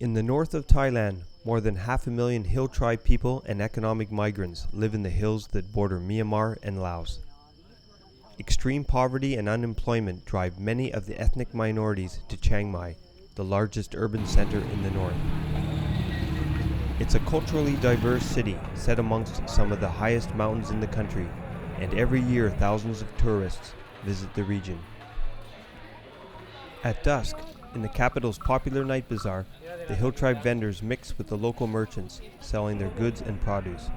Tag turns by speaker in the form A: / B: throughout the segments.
A: In the north of Thailand, more than 500,000 hill tribe people and economic migrants live in the hills that border Myanmar and Laos. Extreme poverty and unemployment drive many of the ethnic minorities to Chiang Mai, the largest urban center in the north. It's a culturally diverse city set amongst some of the highest mountains in the country, and every year thousands of tourists visit the region. At dusk, in the capital's popular night bazaar, the hill tribe vendors mix with the local merchants, selling their goods and produce.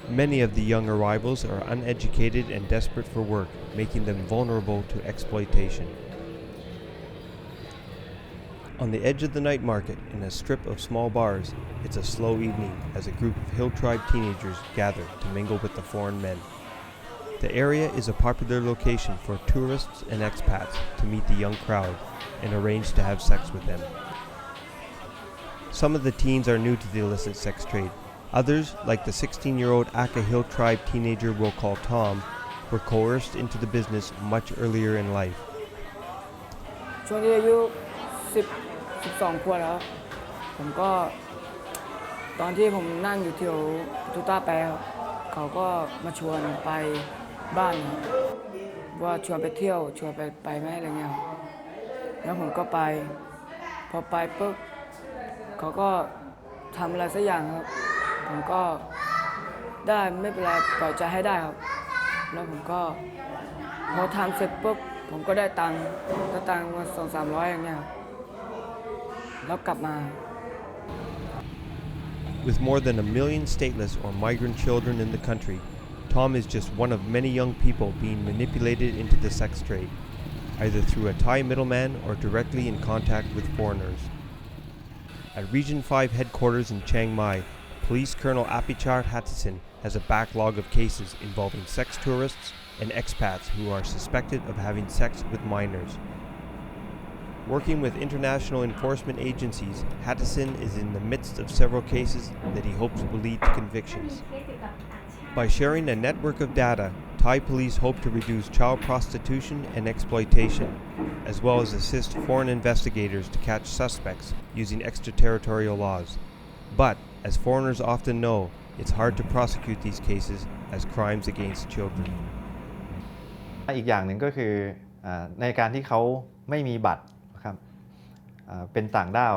A: Many of the young arrivals are uneducated and desperate for work, making them vulnerable to exploitation. On the edge of the night market, in a strip of small bars, it's a slow evening as a group of hill tribe teenagers gather to mingle with the foreign men. The area is a popular location for tourists and expats to meet the young crowd and arrange to have sex with them. Some of the teens are new to the illicit sex trade. Others, like the 16-year-old Aka Hill tribe teenager we'll call Tom, were coerced into the business much earlier in life.
B: ช่วงที่อายุ12 ขวบแล้วผมก็ตอนที่ผมนั่งอยู่แถวตุต้าแปครับเขาก็มาชวนไปบ้านว่าชวนไปเที่ยวชวนไปไหมอะไรเงี้ยแล้วผมก็ไปพอไปปุ๊บเขาก็ทำอะไรสักอย่างครับผมก็ได้ไม่เป็นไรปล่อยใจให้ได้ครับแล้วผมก็พอทำเสร็จปุ๊บผมก็ได้ตังค์มา 200-300 อย่างเงี้ยแล้วกลับมา
A: With more than 1 million stateless or migrant children in the country, Tom is just one of many young people being manipulated into the sex trade, either through a Thai middleman or directly in contact with foreigners. At Region 5 headquarters in Chiang Mai, Police Colonel Apichar Hattison has a backlog of cases involving sex tourists and expats who are suspected of having sex with minors. Working with international enforcement agencies, Hattison is in the midst of several cases that he hopes will lead to convictions. By sharing a network of data, Thai police hope to reduce child prostitution and exploitation, as well as assist foreign investigators to catch suspects using extraterritorial laws. But, as foreigners often know, it's hard to prosecute these cases as crimes against children.
C: อีกอย่างหนึ่งก็คือในการที่เขาไม่มีบัตรนะครับเป็นต่างด้าว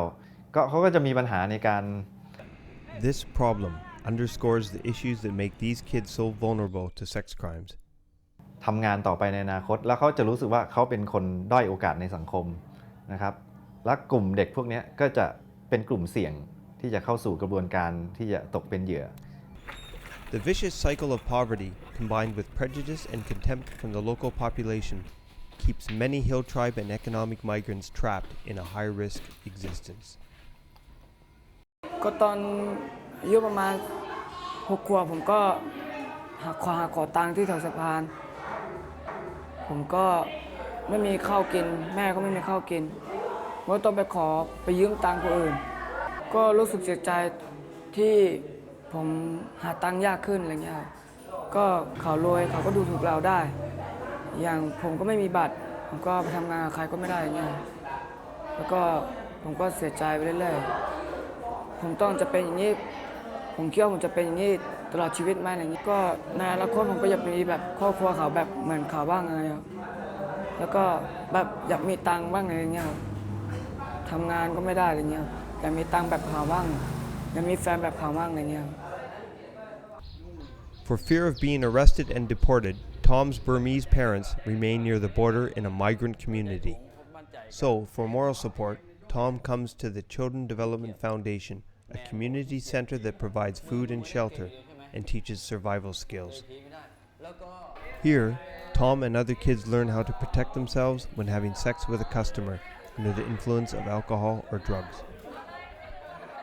C: เขาก็จะมีปัญหาในการ
A: This problem underscores the issues that make these kids so vulnerable to sex crimes.
C: ทำงานต่อไปในอนาคตแล้วเขาจะรู้สึกว่าเขาเป็นคนด้อยโอกาสในสังคมนะครับและกลุ่มเด็กพวกนี้ก็จะเป็นกลุ่มเสี่ยงที่จะเข้าสู่กระบวนการที่จะตกเป็นเหยื่อ
A: The vicious cycle of poverty, combined with prejudice and contempt from the local population, keeps many hill tribe and economic migrants trapped in a high-risk existence.
B: ก็ตอนอายุประมาณ6 ขวบผมก็ขอตังค์ที่แถวสะพานผมก็ไม่มีข้าวกินแม่ก็ไม่มีข้าวกินผมก็ต้องไปยืมตังค์คนอื่นก็รู้สึกเสียใจที่ผมหาตังค์ยากขึ้นอะไรเงี้ยก็เขารวยเขาก็ดูถูกเราได้อย่างผมก็ไม่มีบัตรผมก็ไปทำงานกับใครก็ไม่ได้เงี้ยแล้วก็ผมก็เสียใจไปเรื่อยๆผมต้องจะเป็นอย่างนี้ผมคิดว่าผมจะเป็นอย่างนี้ตลอดชีวิตไหมอะไรเงี้ยก็ในอนาคตผมก็อยากมีแบบครอบครัวเขาแบบเหมือนเขาบ้างอะไรครับแล้วก็แบบอยากมีตังค์บ้างอะไรเงี้ยทำงานก็ไม่ได้อะไรเงี้ยอยากมีตังค์แบบเขาบ้างอยากมีแฟนแบบเขาบ้างอะไรเงี้ย
A: For fear of being arrested and deported, Tom's Burmese parents remain near the border in a migrant community. So, for moral support, Tom comes to the Children Development Foundation, a community center that provides food and shelter and teaches survival skills. Here, Tom and other kids learn how to protect themselves when having sex with a customer under the influence of alcohol or drugs.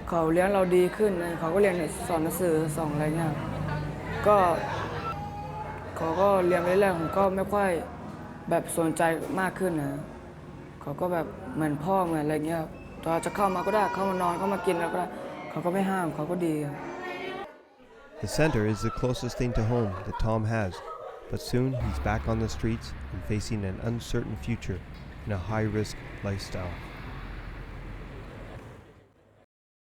B: เขาเลี้ยงเราดีขึ้นเขาก็เรียนสอนหนังสือสอนอะไรเงี้ยก็เขาก็เรียนไปเรื่อยๆผมก็ไม่ค่อยแบบสนใจมากขึ้นนะเขาก็แบบเหมือนพ่อเหมือนอะไรเงี้ยตอนจะเข้ามาก็ได้เข้ามานอนเข้ามากินแล้วก็ได้เขาก็ไม่ห้ามเขาก็ดี
A: The center is the closest thing to home that Tom has, but soon he's back on the streets and facing an uncertain future in a high-risk lifestyle.